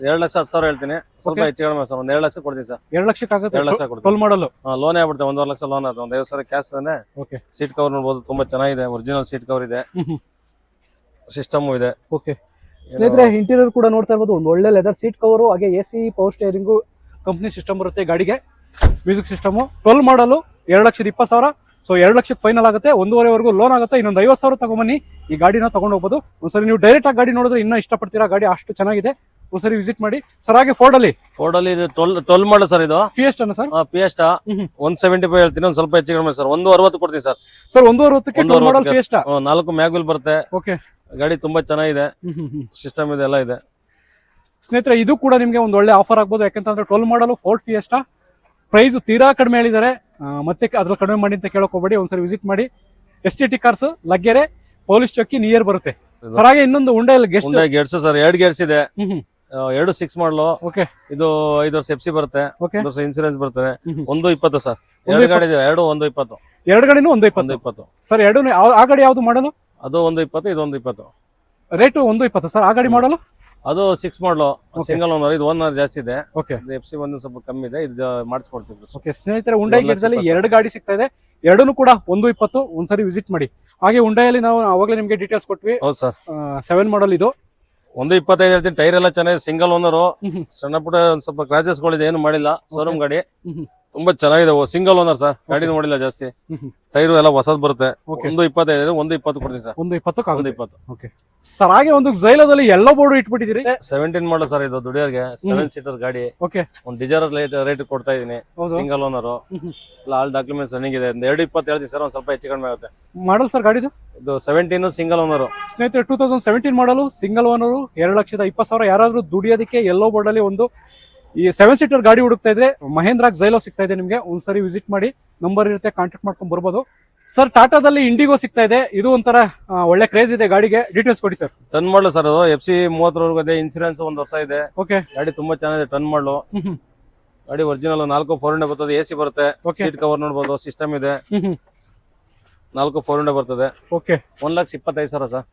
2,10,000 ಹೇಳ್ತೀನಿ, ಸ್ವಲ್ಪ ಹೆಚ್ಚು ಕಡಿಮೆ ಸರ್. ಒಂದ್ 2 ಲಕ್ಷ ಕೊಡ್ತೀನಿ ಸರ್. 2 ಲಕ್ಷಕ್ಕೆ ಆಗುತ್ತೆ. 2 ಲಕ್ಷ ಕೊಡ್ತೀನಿ. 12 ಮಾಡಲು ಲೋನ್ ಆಗ್ಬಿಡುತ್ತೆ. 1.5 ಲಕ್ಷ ಲೋನ್ ಆಗುತ್ತೆ. ಒಂದ್ 50,000 ಕ್ಯಾಶ್ ತಾನೆ. ಸೀಟ್ ಕವರ್ ನೋಡ್ಬೋದು, ತುಂಬಾ ಚೆನ್ನಾಗಿದೆ. ಒರಿಜಿನಲ್ ಸೀಟ್ ಕವರ್ ಇದೆ, ಸಿಸ್ಟಮ್ ಇದೆ. ಓಕೆ ಸ್ನೇಹಿತರೆ, ಇಂಟೀರಿಯರ್ ಕೂಡ ನೋಡ್ತಾ ಇರ್ಬೋದು. ಒಂದು ಒಳ್ಳೆ ಲೆದರ್ ಸೀಟ್ ಕವರು, ಹಾಗೆ AC power steering company system ಬರುತ್ತೆ ಗಾಡಿಗೆ. Music system. 12 ಮಾಡಲು 2,20,000. ಸೊ 2 ಲಕ್ಷಕ್ಕೆ ಫೈನಲ್ ಆಗುತ್ತೆ. 1.5 ಲೋನ್ ಆಗುತ್ತೆ. ಇನ್ನೊಂದು 50,000 ತಗೊಂಬನ್ನಿ, ಈ ಗಾಡಿನ ತಗೊಂಡು ಹೋಗ್ಬೋದು. ಒಂದ್ಸರಿ ನೀವು ಡೈರೆಕ್ಟ್ ಆಗಿ ಗಾಡಿ ನೋಡಿದ್ರೆ ಇನ್ನೂ ಇಷ್ಟಪಡ್ತೀರಾ. ಗಾಡಿ ಅಷ್ಟು ಚೆನ್ನಾಗಿದೆ, ಒಂದ್ಸರಿ ವಿಸಿಟ್ ಮಾಡಿ ಸರ್. ಹಾಗೆ ಫೋರ್ಡ್ ಅಲ್ಲಿ ಇದು 12 ಮಾಡಲ್ ಸರ್. ಇದು ಫಿಯೆಸ್ಟಾ ಸರ್. ಫಿಯೆಸ್ಟಾ 175 ಹೇಳ್ತೀನಿ, ಒಂದ್ ಸ್ವಲ್ಪ ಹೆಚ್ಚು ಕಡಿಮೆ ಸರ್. 160 ಕೊಡ್ತೀನಿ ಸರ್. ಸರ್ 160ಕ್ಕೆ 12 ಮಾಡಲ್ ಫಿಯೆಸ್ಟಾ. 4 ಮ್ಯಾಗ್ವಿಲ್ ಬರುತ್ತೆ. ಓಕೆ, ಗಾಡಿ ತುಂಬಾ ಚೆನ್ನಾಗಿದೆ, ಸಿಸ್ಟಮ್ ಇದೆ, ಎಲ್ಲ ಇದೆ. ಸ್ನೇಹಿತರೆ, ಇದು ಕೂಡ ನಿಮಗೆ ಒಂದು ಒಳ್ಳೆ ಆಫರ್ ಆಗ್ಬೋದು. ಯಾಕಂತಂದ್ರೆ 12 ಮಾಡಲು ಫೋರ್ಡ್ ಫಿಯೆಸ್ಟಾ ಪ್ರೈಸ್ ತೀರಾ ಕಡಿಮೆ ಹೇಳಿದ್ದಾರೆ. ಮತ್ತೆ ಅದ್ರಲ್ಲಿ ಕಡಿಮೆ ಮಾಡಿ ಅಂತ ಕೇಳಕ್ ಹೋಗ್ಬೇಡಿ, ಒಂದ್ಸರಿ ವಿಸಿಟ್ ಮಾಡಿ. STT cars, Laggere, police chowki near ಬರುತ್ತೆ ಸರ್. ಹಾಗೆ ಇನ್ನೊಂದು ಹುಂಡೈ ಗೆಟ್ಸ್ ಸರ್. 2 ಗೇರ್ಸ್ ಇದೆ. 2 6 ಮಾಡಲು. ಓಕೆ, ಇದು 5 ವರ್ಷ FC ಬರುತ್ತೆ. ಓಕೆ, 1 ವರ್ಷ ಇನ್ಸೂರೆನ್ಸ್ ಬರ್ತದೆ. 120 ಸರ್. 2 ಗಾಡಿ ಇದೆ. 120. 2 ಗಾಡಿನೂ 120 ಸರ್. ಎರಡು ಆ ಗಾಡಿ ಯಾವ್ದು ಮಾಡಲು? ಅದು 120, ಇದು 120. Rate 120 sir. ಆ ಗಾಡಿ ಮಾಡಲು ಅದು 6 ಮಾಡಲು, ಸಿಂಗಲ್ ಓನರ್. ಇದು 1 ಜಾಸ್ತಿ ಇದೆ. ಓಕೆ, FC ಒಂದು ಸ್ವಲ್ಪ ಕಮ್ಮಿ ಇದೆ, ಇದು ಮಾಡಿಸ್ಕೊಡ್ತೀವಿ. ಓಕೆ ಸ್ನೇಹಿತರೆ, ಹುಂಡೈ ಗೆಟ್ಸ್ ಅಲ್ಲಿ 2 ಗಾಡಿ ಸಿಗ್ತಾ ಇದೆ. ಎರಡೂ ಕೂಡ 120. ಒಂದ್ಸರಿ ವಿಸಿಟ್ ಮಾಡಿ. ಹಾಗೆ ಹುಂಡೈಯಲ್ಲಿ ನಾವು ಅವಾಗಲೇ ನಿಮ್ಗೆ ಡೀಟೇಲ್ಸ್ ಕೊಟ್ವಿ. ಹೌದು ಸರ್. 7 ಮಾಡಲ್ ಇದು 125 ಹೇಳ್ತೀನಿ. ಟೈರ್ ಎಲ್ಲ ಚೆನ್ನಾಗಿದೆ, ಸಿಂಗಲ್ ಓನರ್. ಸಣ್ಣ ಪುಟ್ಟ ಒಂದ್ ಸ್ವಲ್ಪ ಕ್ರಾಚಸ್ ಗಳಿದೆ, ಏನು ಮಾಡಿಲ್ಲ. ಶೋರೂಮ್ ಗಾಡಿ ತುಂಬಾ ಚೆನ್ನಾಗಿದೆ. Single owner sir. ಗಾಡಿ ನೋಡಿಲ್ಲ ಜಾಸ್ತಿ. ಟೈರು ಎಲ್ಲ ಹೊಸದ್ ಬರುತ್ತೆ. 125, 120 ಕೊಡ್ತೀನಿ ಸರ್. 120. Okay sir. ಹಾಗೆ ಒಂದು ಝೈಲೋದಲ್ಲಿ ಎಲ್ಲೋ ಬೋರ್ಡ್ ಇಟ್ಬಿಟ್ಟಿದ್ದೀರಿ. 17 model sir. ಇದು ದುಡಿಯೋರ್ಗೆ 7 ಸೀಟರ್ ಗಾಡಿ. ಓಕೆ, ಒಂದು ಡಿಸೈರ್ ರೇಟ್ ಕೊಡ್ತಾ ಇದೀನಿ. Single owner, all documents running ಇದೆ. 220 ಹೇಳ್ತೀನಿ ಸರ್, ಒಂದ್ ಸ್ವಲ್ಪ ಹೆಚ್ಚು ಕಡಿಮೆ ಆಗುತ್ತೆ. ಮಾಡಲ್ ಸರ್ ಗಾಡಿದು? ಇದು 17 ಸಿಂಗಲ್ ಓನರ್ ಸ್ನೇಹಿತರೆ. 2017 ಮಾಡಲು ಸಿಂಗಲ್ ಓನರ್, 2,20,000. ಯಾರಾದ್ರೂ ದುಡಿಯೋದಕ್ಕೆ ಎಲ್ಲೋ ಬೋರ್ಡ್ ಅಲ್ಲಿ ಒಂದು ಈ 7 ಸೀಟರ್ ಗಾಡಿ ಹುಡುಕ್ತಾ ಇದ್ರೆ ಮಹೇಂದ್ರ ಝೈಲೋ ಸಿಗ್ತಾ ಇದೆ ನಿಮ್ಗೆ. ಒಂದ್ಸರಿ ವಿಸಿಟ್ ಮಾಡಿ, ನಂಬರ್ ಇರುತ್ತೆ, ಕಾಂಟ್ಯಾಕ್ಟ್ ಮಾಡ್ಕೊಂಡ್ ಬರ್ಬೋದು ಸರ್. ಟಾಟಾದಲ್ಲಿ ಇಂಡಿಗೋ ಸಿಗ್ತಾ ಇದೆ. ಇದು ಒಂಥರ ಒಳ್ಳೆ ಕ್ರೇಜ್ ಇದೆ ಗಾಡಿಗೆ. ಡೀಟೇಲ್ಸ್ ಕೊಡಿ ಸರ್. 10 ಮಾಡಲು ಸರ್. ಅದು FC 30 ಇದೆ. ಇನ್ಸೂರೆನ್ಸ್ 1 ವರ್ಷ ಇದೆ. ಓಕೆ, ಗಾಡಿ ತುಂಬಾ ಚೆನ್ನಾಗಿದೆ. 10 ಮಾಡಲು ಗಾಡಿ ಒರಿಜಿನಲ್. 4 4 ಬರ್ತದೆ. AC ಬರುತ್ತೆ. ಸೀಟ್ ಕವರ್ ನೋಡ್ಬೋದು, ಸಿಸ್ಟಮ್ ಇದೆ. 4 4 ಬರ್ತದೆ. Okay, 1,25,000 sir.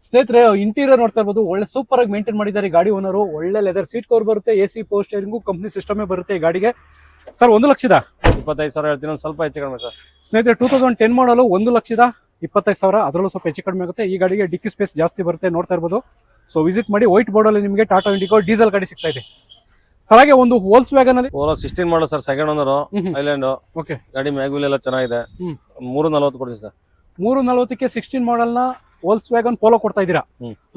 ಸ್ನೇಹಿತರೆ, ಇಂಟೀರಿಯರ್ ನೋಡ್ತಾ ಇರ್ಬೋದು. ಒಳ್ಳೆ ಸೂಪರ್ ಆಗಿ ಮೇಂಟೈನ್ ಮಾಡಿದ್ದಾರೆ ಗಾಡಿ ಓನರು. ಒಳ್ಳೆ ಲೆದರ್ ಸೀಟ್ ಕವರ್ ಬರುತ್ತೆ. AC ಪವರ್ ಸ್ಟೇರಿಂಗು ಕಂಪ್ನಿ ಸಿಸ್ಟಮೇ ಬರುತ್ತೆ ಈ ಗಾಡಿಗೆ ಸರ್. 1,25,000 ಹೇಳ್ತೀನಿ, ಒಂದು ಸ್ವಲ್ಪ ಹೆಚ್ಚು ಕಡಿಮೆ ಸರ್. ಸ್ನೇಹಿತರೆ, 2010 ಮಾಡಲು 1,25,000. ಅದರಲ್ಲೂ ಸ್ವಲ್ಪ ಹೆಚ್ಚು ಕಡಿಮೆ ಆಗುತ್ತೆ. ಈ ಗಾಡಿಗೆ ಡಿಕ್ಕಿ ಸ್ಪೇಸ್ ಜಾಸ್ತಿ ಬರುತ್ತೆ, ನೋಡ್ತಾ ಇರ್ಬೋದು. ಸೊ ವಿಸಿಟ್ ಮಾಡಿ. ವೈಟ್ ಬೋರ್ಡ್ ಅಲ್ಲಿ ನಿಮಗೆ ಟಾಟಾ ಇಂಡಿಗೋ ಡೀಸೆಲ್ ಗಾಡಿ ಸಿಗ್ತಾ ಇದೆ ಸರ್. ಹಾಗೆ ಒಂದು ವೋಲ್ಸ್ ವ್ಯಾಗನ್ ಅಲ್ಲಿ 16 ಮಾಡಲು sir. Second owner, island. Okay, ಗಾಡಿ ಮ್ಯಾಗ್ವಿಲ್ ಎಲ್ಲ ಚೆನ್ನಾಗಿದೆ. 340 ಕೊಡ್ತೀನಿ ಸರ್. 340ಕ್ಕೆ 16 ಮಾಡಲ್ ನ ವೋಲ್ಸ್ ವ್ಯಾಗನ್ ಪೋಲೋ ಕೊಡ್ತಾ ಇದ್ದೀರಾ.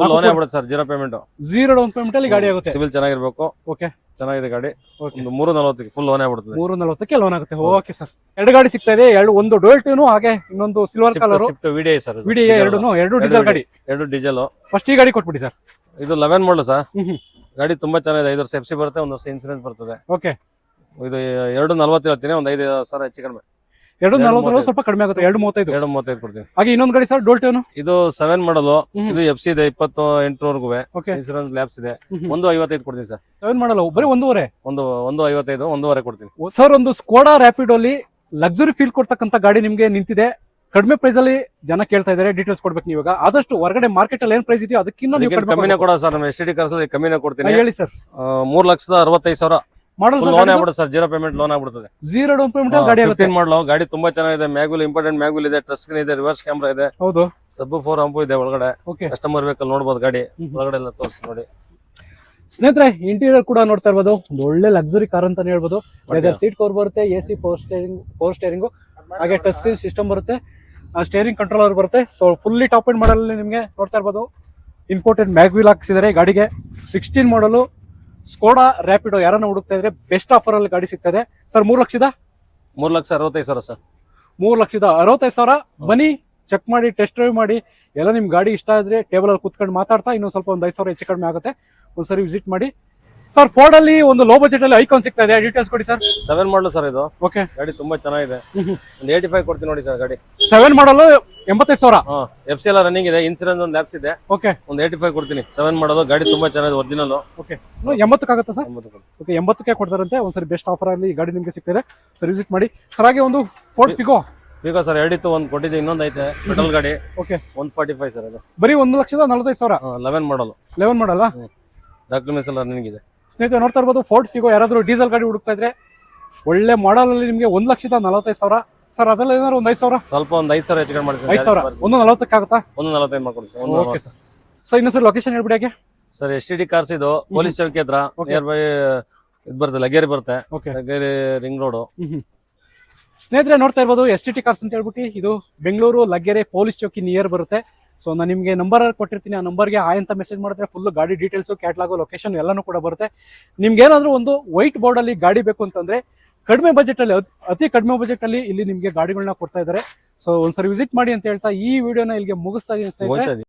ಲೋನ್ ಆಗ್ಬಿಡುತ್ತೆ ಸರ್. 0 ಪೇಮೆಂಟ್. 0 ಡೌನ್ ಪೇಮೆಂಟ್ ಅಲ್ಲಿ ಗಾಡಿ ಆಗುತ್ತೆ. ಸಿವಿಲ್ ಚೆನ್ನಾಗಿರ್ಬೇಕು. ಓಕೆ, ಚೆನ್ನಾಗಿದೆ ಗಾಡಿ. 340ಕ್ಕೆ ಫುಲ್ ಲೋನ್ ಆಗ್ಬಿಡುತ್ತೆ. 340ಕ್ಕೆ ಲೋನ್ ಆಗುತ್ತೆ. Okay sir. 2 ಗಾಡಿ ಸಿಗ್ತಾ ಇದೆ. ಒಂದು ಡುವೆಲ್ ಟೂನು, ಹಾಗೆ ಇನ್ನೊಂದು silver colour VDI sir. VDI ಎರಡು ಡೀಸೆಲ್ ಗಾಡಿ. 2 ಡೀಸೆಲ್. ಫಸ್ಟ್ ಈ ಗಾಡಿ ಕೊಟ್ಬಿಡಿ ಸರ್. ಇದು 11 ಮಾಡಲು ಸರ್. ಗಾಡಿ ತುಂಬಾ ಚೆನ್ನಾಗಿದೆ. 5 ವರ್ಷ FC ಬರುತ್ತೆ. 1 ವರ್ಷ ಇನ್ಸೂರೆನ್ಸ್ ಬರ್ತದೆ. ಓಕೆ, ಇದು 240 ಹೇಳ್ತೀನಿ, ಒಂದು 5,000 ಹೆಚ್ಚು ಕಡಿಮೆ. 240 ಸ್ವಲ್ಪ ಕಡಿಮೆ ಆಗುತ್ತೆ. 235. 235 ಕೊಡ್ತೀನಿ. ಹಾಗೆ ಇನ್ನೊಂದು ಗಾಡಿ ಸರ್, ಡೋಲ್ ಟೂನು. ಇದು 7 ಮಾಡಲು. ಇದು FC ಇದೆ. 28 ಓಕೆ, ಇನ್ಸೂರೆನ್ಸ್ ಲ್ಯಾಬ್ಸ್ ಇದೆ. 155 ಕೊಡ್ತೀನಿ ಸರ್. 7 ಮಾಡಲ್ಲ, ಬರೀ 1.5. 155, 1.5 ಕೊಡ್ತೀನಿ ಸರ್. ಒಂದು ಸ್ಕೋಡಾ ರ್ಯಾಪಿಡ್ ಅಲ್ಲಿ ಲಕ್ಸುರಿ ಫೀಲ್ ಕೊಡ್ತಕ್ಕಂತ ಗಾಡಿ ನಿಮ್ಗೆ ನಿಂತಿದೆ. ಕಡಿಮೆ ಪ್ರೈಸ್ ಅಲ್ಲಿ ಜನ ಕೇಳ್ತಾ ಇದಾರೆ. ಡೀಟೇಲ್ಸ್ ಕೊಡ್ಬೇಕು ನೀವಾಗ. ಆದಷ್ಟು ಹೊರಗಡೆ ಮಾರ್ಕೆಟ್ ಅಲ್ಲಿ ಏನ್ ಪ್ರೈಸ್ ಇದೆಯೋ ಅದಕ್ಕಿಂತ ನೀವು ಕಮ್ಮಿನೇ ಕೊಡ ಸರ್. ನಮ್ಮ STT ಕಾರ್ಸ್ ಕಮ್ಮಿನೇ ಕೊಡ್ತೀನಿ. ಹೇಳಿ ಸರ್. 3,65,000 ಮಾಡಲ್ ಲೋನ್ ಆಗ್ಬಿಡುತ್ತೆ ಸರ್. 0 ಪೇಮೆಂಟ್ ಲೋನ್ ಆಗ್ಬಿಡುತ್ತದೆ. 0 ಡೌನ್ ಪೇಮೆಂಟ್ ಗಾಡಿ ಆಗುತ್ತೆ. 15 ಮಾಡಲು. ಗಾಡಿ ತುಂಬಾ ಚೆನ್ನಾಗಿದೆ. ಮ್ಯಾಗ್ವಿಲ್, ಇಂಪಾರ್ಟೆಂಟ್ ಮ್ಯಾಗ್ವಿಲ್ ಇದೆ. ಟಚ್ ಸ್ಕ್ರೀನ್ ಇದೆ. ರಿವರ್ಸ್ ಕ್ಯಾಮ್ರಾ ಇದೆ. ಹೌದು, ಸಬ್ 4 ಹಂಪು ಇದೆ ಒಳಗಡೆ. ಓಕೆ, ಕಸ್ಟಮರ್ ವೆಹಿಕಲ್ ನೋಡಬಹುದು. ಗಾಡಿ ಒಳಗಡೆ ಎಲ್ಲ ತೋರಿಸಿ ನೋಡಿ. ಸ್ನೇಹಿತರೆ, ಇಂಟೀರಿಯರ್ ಕೂಡ ನೋಡ್ತಾ ಇರ್ಬೋದು. ಒಂದು ಒಳ್ಳೆ ಲಕ್ಸುರಿ ಕಾರ್ ಅಂತಾನೆ ಹೇಳ್ಬೋದು. ಲೆದರ್ ಸೀಟ್ ಕವರ್ ಬರುತ್ತೆ. AC ಪವರ್ ಸ್ಟೇರಿಂಗು, ಹಾಗೆ ಟಚ್ ಸ್ಕ್ರೀನ್ ಸಿಸ್ಟಮ್ ಬರುತ್ತೆ. ಸ್ಟೇರಿಂಗ್ ಕಂಟ್ರೋಲರ್ ಬರುತ್ತೆ. So fully top end model ನಿಮಗೆ ನೋಡ್ತಾ ಇರ್ಬೋದು. ಇಂಪೋರ್ಟೆಡ್ ಮ್ಯಾಗ್ವಿಲ್ ಹಾಕ್ಸಿದ್ದಾರೆ ಗಾಡಿಗೆ. 16 ಮಾಡಲು ಸ್ಕೋಡಾ ರ್ಯಾಪಿಡೋ ಯಾರನ್ನ ಹುಡುಕ್ತಾ ಇದ್ರೆ ಬೆಸ್ಟ್ ಆಫರ್ ಅಲ್ಲಿ ಗಾಡಿ ಸಿಗ್ತದೆ ಸರ್. 3,65,000 ಸರ್. 3,65,000. ಬನ್ನಿ, ಚೆಕ್ ಮಾಡಿ, ಟೆಸ್ಟ್ ಡ್ರೈವ್ ಮಾಡಿ. ಎಲ್ಲ ನಿಮ್ ಗಾಡಿ ಇಷ್ಟ ಆದ್ರೆ ಟೇಬಲ್ ಅಲ್ಲಿ ಕುತ್ಕೊಂಡು ಮಾತಾಡ್ತಾ ಇನ್ನೊಂದು ಸ್ವಲ್ಪ ಒಂದು 5,000 ಹೆಚ್ಚು ಕಡಿಮೆ ಆಗುತ್ತೆ. ಒಂದ್ಸರಿ ವಿಸಿಟ್ ಮಾಡಿ ಸರ್. ಫೋರ್ಡ್ ಅಲ್ಲಿ ಒಂದು ಲೋ ಬಜೆಟ್ ಅಲ್ಲಿ ಐಕಾನ್ ಸಿಗ್ತಾ ಇದೆ. ಡೀಟೇಲ್ಸ್ ಕೊಡಿ ಸರ್. 7 ಮಾಡಲು ಸರ್. ಇದು ಓಕೆ, ಗಾಡಿ ತುಂಬಾ ಚೆನ್ನಾಗಿದೆ. ಒಂದು 85 ಕೊಡ್ತೀನಿ ನೋಡಿ ಸರ್. ಗಾಡಿ 7 ಮಾಡಲು 85,000. FC ಎಲ್ಲ ರನ್ನಿಂಗ್ ಇದೆ, ಇನ್ಸೂರೆನ್ಸ್ ಒಂದು ಲ್ಯಾಬ್ಸ್ ಇದೆ, ಓಕೆ ಒಂದು 85 ಕೊಡ್ತೀನಿ. 7 ಮಾಡೋದು ಗಾಡಿ ತುಂಬಾ ಚೆನ್ನಾಗಿದೆ, ಒರಿಜಿನಲ್. ಓಕೆ 80 ಆಗುತ್ತಾ ಸರ್? ಓಕೆ 80ಕ್ಕೆ ಕೊಡ್ತಾರಂತೆ. ಒಂದ್ಸರಿ ಬೆಸ್ಟ್ ಆಫರ್ ಅಲ್ಲಿ ಈ ಗಾಡಿ ನಿಮಗೆ ಸಿಗ್ತಿದೆ ಸರ್, ವಿಸಿಟ್ ಮಾಡಿ ಸರ್. ಹಾಗೆ ಒಂದು ಫೋರ್ಡ್ ಫಿಗೋ ಈಗ ಸರ್ ಎರಡಿತ್ತು, ಒಂದು ಕೊಟ್ಟಿದ್ದೆ, ಇನ್ನೊಂದು ಐತೆ ಪೆಟ್ರೋಲ್ ಗಾಡಿ. ಓಕೆ 145 ಸರ್, ಅದು ಬರೀ 1,45,000. 11 ಮಾಡಲು, 11 ಮಾಡಲ್ಲ. ಡಾಕ್ಯುಮೆಂಟ್ಸ್ ಎಲ್ಲ ರನ್ನಿಂಗ್ ಇದೆ. ಸ್ನೇಹಿತರೆ ನೋಡ್ತಾ ಇರ್ಬೋದು, ಫೋರ್ಡ್ ಫಿಗೋ ಯಾರಾದ್ರೂ ಡೀಸೆಲ್ ಗಾಡಿ ಹುಡುಕ್ತಾ ಇದ್ರೆ ಒಳ್ಳೆ ಮಾಡಲ್ ಅಲ್ಲಿ ನಿಮಗೆ 1,45,000 ಸರ್. ಅದೆಲ್ಲ ಏನಾದ್ರು ಒಂದು 5,000 ಸ್ವಲ್ಪ ಒಂದು 5,000 ಹೆಚ್ಚು ಕಡಿಮೆ ಮಾಡ್ತೀನಿ. 5,000 1,40 ಆಗುತ್ತಾ? 145 ಮಾಡ್ಕೊಡ್ತೀನಿ. Okay sir. ಸರ್ ಇನ್ನು ಸರ್ ಲೊಕೇಶನ್ ಹೇಳ್ಬಿಡಿ ಹಾಗೆ. ಸರ್ STD ಕಾರ್ಸ್ ಇದು ಪೊಲೀಸ್ ಚೌಕಿ ಹತ್ರ, ನಿಯರ್ ಬೈ ಇದು ಬರುತ್ತೆ, ಲಗೇರಿ ಬರುತ್ತೆ, ಓಕೆ ಲಗೇರಿ ರಿಂಗ್ ರೋಡ್. ಸ್ನೇಹಿತರೆ ನೋಡ್ತಾ ಇರ್ಬೋದು, STT ಕಾರ್ಸ್ ಅಂತ ಹೇಳ್ಬಿಟ್ಟು ಇದು ಬೆಂಗಳೂರು ಲಗ್ಗೆರೆ ಪೊಲೀಸ್ ಚೌಕಿ ನಿಯರ್ ಬರುತ್ತೆ. ಸೊ ನಾನು ನಿಮಗೆ ನಂಬರ್ ಕೊಟ್ಟಿರ್ತೀನಿ, ಆ ನಂಬರ್ಗೆ ಆಯ್ ಅಂತ ಮೆಸೇಜ್ ಮಾಡಿದ್ರೆ ಫುಲ್ ಗಾಡಿ ಡೀಟೇಲ್ಸು, ಕ್ಯಾಟ್ಲಾಗು, ಲೊಕೇಶನ್ ಎಲ್ಲನೂ ಕೂಡ ಬರುತ್ತೆ. ನಿಮ್ಗೆ ಏನಾದರೂ ಒಂದು ವೈಟ್ ಬೋರ್ಡಲ್ಲಿ ಗಾಡಿ ಬೇಕು ಅಂತಂದ್ರೆ ಕಡಿಮೆ ಬಜೆಟಲ್ಲಿ, ಅತಿ ಕಡಿಮೆ ಬಜೆಟಲ್ಲಿ ಇಲ್ಲಿ ನಿಮಗೆ ಗಾಡಿಗಳನ್ನ ಕೊಡ್ತಾ ಇದ್ದಾರೆ. ಸೊ ಒಂದ್ಸರಿ ವಿಸಿಟ್ ಮಾಡಿ ಅಂತ ಹೇಳ್ತಾ ಈ ವಿಡಿಯೋನ ಇಲ್ಲಿಗೆ ಮುಗಿಸ್ತಾ ಇದ್ದೀನಿ ಸ್ನೇಹಿತರೆ.